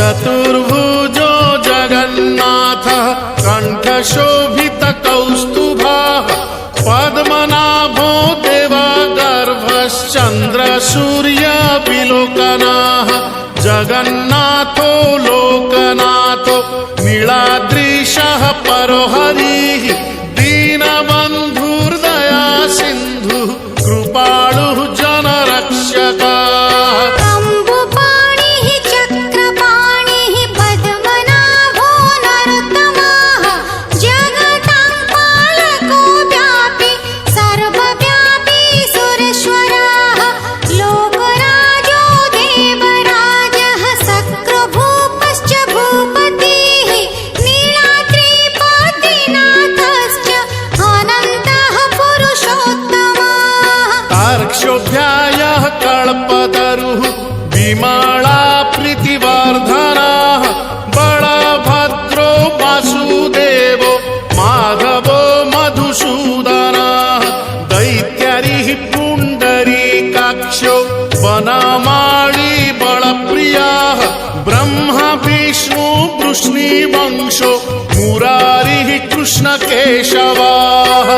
चतुर्भुजो जगन्नाथः कण्ठशोभितकौस्तुभः पद्मनाभो देवगर्भश्चन्द्रसूर्यविलोकनः जगन्नाथो लोकनाथो नीलाद्रीशः परो हरिः दीनबन्धुर्दया सिन्धुः कृपालुः जनरक्षकः क्षोभ्यायः कल्पतरुः विमला प्रीतिवर्धनः बलभद्रो वासुदेवो माधवो मधुसूदनः दैत्यरिः पुण्डरीकाक्षो वनमाली बलप्रियः ब्रह्मा विष्णु वृष्णिवंशो मुरारिः कृष्णकेशवः।